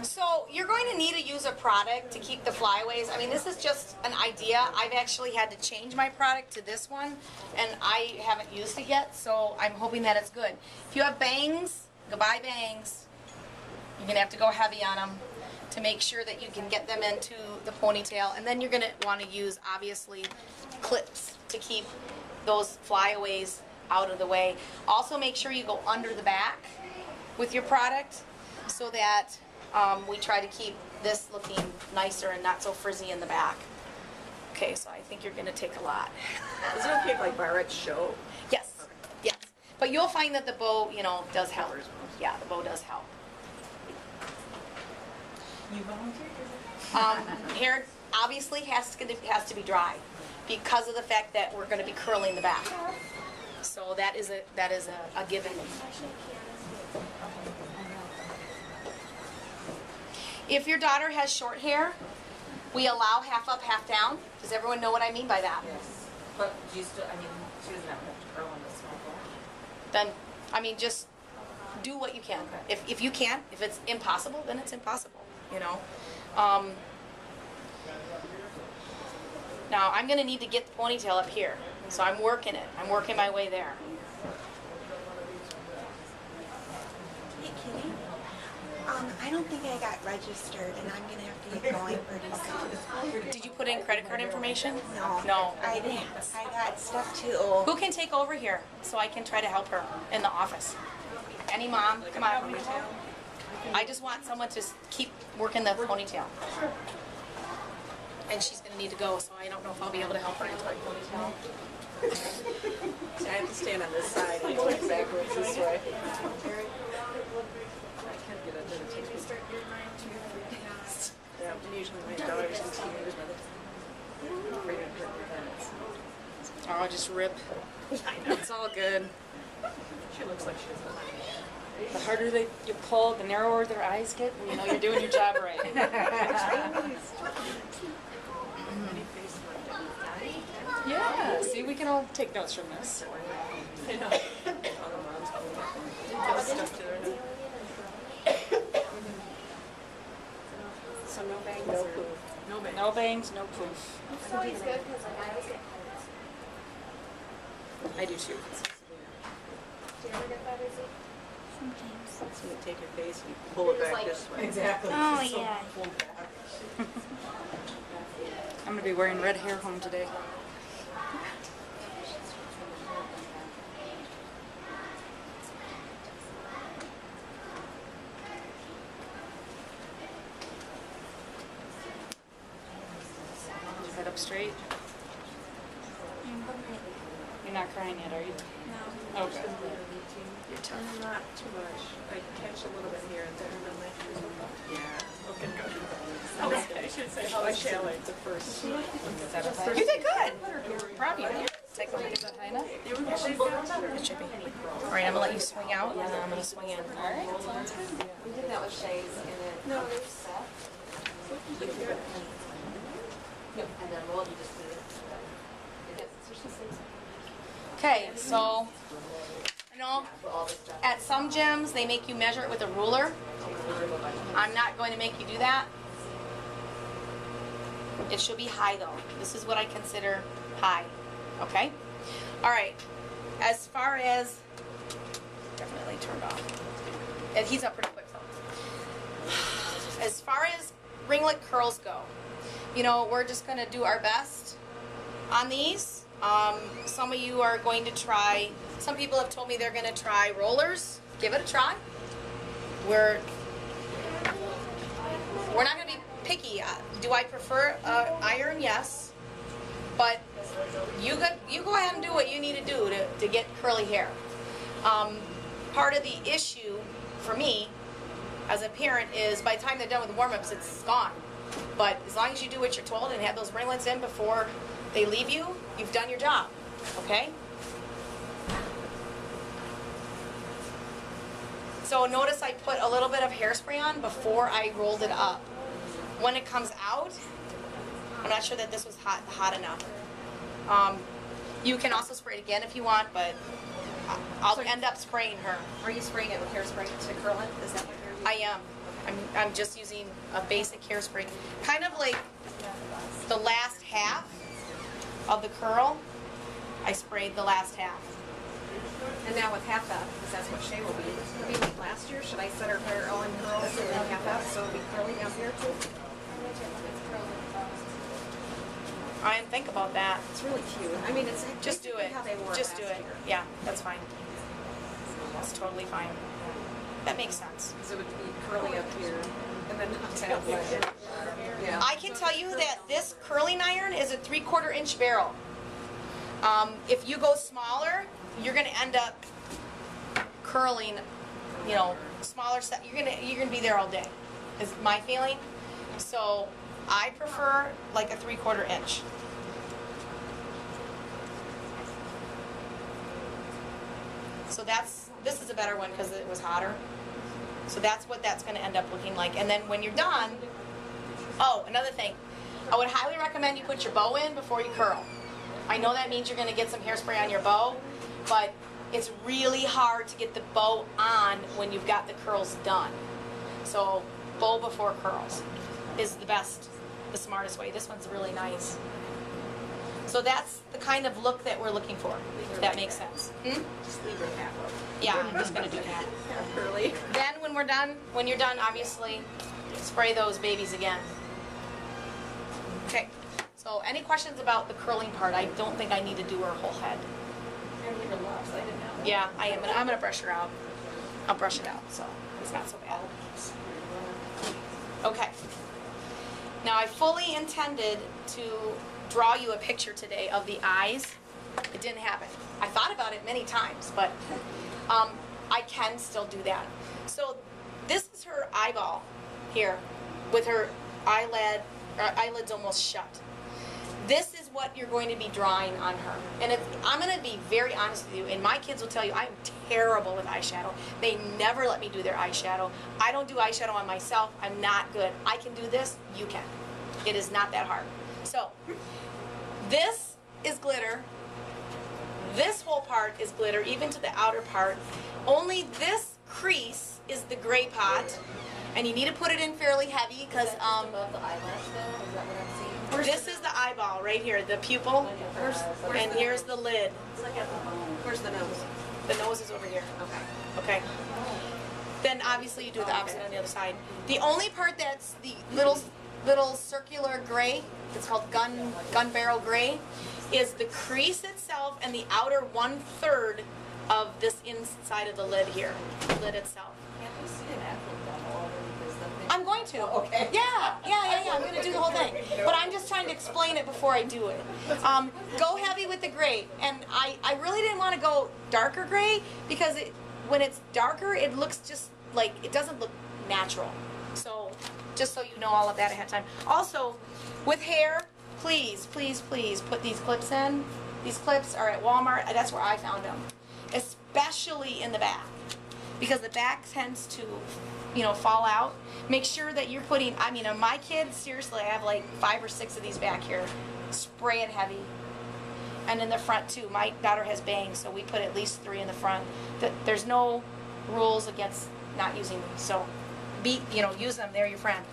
So you're going to need to use a product to keep the flyaways. I mean, this is just an idea. I've actually had to change my product to this one, and I haven't used it yet, so I'm hoping that it's good. If you have bangs, go buy bangs. You're going to have to go heavy on them to make sure that you can get them into the ponytail, and then you're going to want to use, obviously, clips to keep those flyaways out of the way. Also, make sure you go under the back with your product, so that we try to keep this looking nicer and not so frizzy in the back. Okay, so I think you're going to take a lot. Is it okay if like Barrett's show? Yes, yes. But you'll find that the bow, you know, does help. Yeah, the bow does help. You volunteered. Hair obviously has to be dry because of the fact that we're going to be curling the back. So that is a given. If your daughter has short hair, we allow half up, half down. Does everyone know what I mean by that? Yes. But do you still, I mean, she doesn't have enough to curl on the small bowl. Then, I mean, just do what you can. Okay. If you can't, if it's impossible, then it's impossible, you know. Now, I'm going to need to get the ponytail up here. So I'm working it. I'm working my way there. Hey, Kitty. I don't think I got registered, and I'm gonna have to get going pretty soon. Did you put in credit card information? No. No. I didn't. I got stuff too. Who can take over here so I can try to help her in the office? Any mom? Come on. I just want someone to keep working the ponytail. And she's going to need to go, so I don't know if I'll be able to help her into the ponytail. I have to stand on this side and go backwards this way. Yeah, and usually my daughter's in tears by the time. Afraid of her defense. Oh, just rip. It's all good. She looks like she has a money. The harder you pull, the narrower their eyes get, and you know you're doing your job right. Yeah, see, we can all take notes from this. I know. All the moms have stuff to their So no bangs no or? poof. No bangs. No bangs, no poof. It's always good because like I always get I do too. Do you ever get that, Izzy? Sometimes. So you take your face and you pull it back Like- this way. Exactly. Oh, yeah. I'm going to be wearing red hair home today. Head up straight. You're not crying yet, are you? No. Okay. Your tongue not too much. I catch a little bit here and there. Yeah. Okay, good. I should say how I shall the first. You did good. Proud of you. Take a look at that, Hina. It should be. All right, I'm going to let you swing out, and then I'm going to swing in. All right? We did that with Shays and it. No. Yep. And then we'll just do it. Okay, so, you know, at some gyms, they make you measure it with a ruler. I'm not going to make you do that. It should be high, though. This is what I consider high, okay? All right, as far as, definitely turned off. And he's up pretty quick, though. As far as ringlet curls go, you know, we're just going to do our best on these. Some of you are going to try, some people have told me they're going to try rollers. Give it a try. We're not going to be picky. Do I prefer iron? Yes. But you go ahead and do what you need to do to get curly hair. Part of the issue for me as a parent is by the time they're done with warm-ups, it's gone. But as long as you do what you're told and have those ringlets in before they leave you, you've done your job, okay? So notice I put a little bit of hairspray on before I rolled it up. When it comes out, I'm not sure that this was hot enough. You can also spray it again if you want, but I'll end up spraying her. Are you spraying it with hairspray to curl it? Is that what you're I am. I'm just using a basic hairspray. Kind of like the last half of the curl, I sprayed the last half. And now with half up, because that's what Shay will be. We went last year, should I set her hair all in curls and then half up, so it'll be curly down here too? I didn't think about that. It's really cute. I mean, it's Just do basically it. how they wore Just do last it. year. Yeah, that's fine. That's totally fine. That makes sense. So it would be curly up here, and then not down here. Yeah. I can tell you that this curling iron is a 3/4 inch barrel. If you go smaller, you're gonna end up curling, you know, smaller set. You're gonna be there all day, is my feeling. So I prefer like a 3/4 inch. So this is a better one because it was hotter. So that's what that's gonna end up looking like. And then when you're done, oh, another thing, I would highly recommend you put your bow in before you curl. I know that means you're gonna get some hairspray on your bow, but it's really hard to get the bow on when you've got the curls done. So bow before curls is the best, the smartest way. This one's really nice. So that's the kind of look that we're looking for, if that makes sense. Just leave her half up. Yeah, I'm just gonna do that. Half curly. Then when you're done, obviously, spray those babies again. Okay, so any questions about the curling part? I don't think I need to do her whole head. And we were lost, I didn't know. Yeah, I'm gonna brush her out. I'll brush it out, so it's not so bad. Okay. Now I fully intended to draw you a picture today of the eyes. It didn't happen. I thought about it many times, but I can still do that. So this is her eyeball here with her eyelids almost shut. This is what you're going to be drawing on her. And I'm going to be very honest with you, and my kids will tell you I'm terrible with eyeshadow. They never let me do their eyeshadow. I don't do eyeshadow on myself. I'm not good. I can do this. You can. It is not that hard. So this is glitter. This whole part is glitter, even to the outer part. Only this crease is the gray pot. And you need to put it in fairly heavy because Above the eyelash though, is that what I'm seeing? this is the eyeball right here, the pupil. And here's the lid. Where's the nose? The nose is over here. Okay. Okay. Then obviously you do the opposite on the other side. The only part that's the little circular gray, it's called gun barrel gray, is the crease itself and the outer 1/3 of this inside of the lid here, the lid itself. Can't we see an actual demo already? Because the thing. I'm going to. Okay. Yeah. I'm going to do the whole thing. But I'm just trying to explain it before I do it. Go heavy with the gray. And I really didn't want to go darker gray because when it's darker, it looks just like, it doesn't look natural. So just so you know all of that ahead of time. Also, with hair, please, please, please put these clips in. These clips are at Walmart. That's where I found them. Especially in the back. Because the back tends to, fall out. Make sure that you're putting, my kids, seriously, I have like 5 or 6 of these back here. Spray it heavy. And in the front too. My daughter has bangs, so we put at least 3 in the front. There's no rules against not using these. So use them, they're your friend.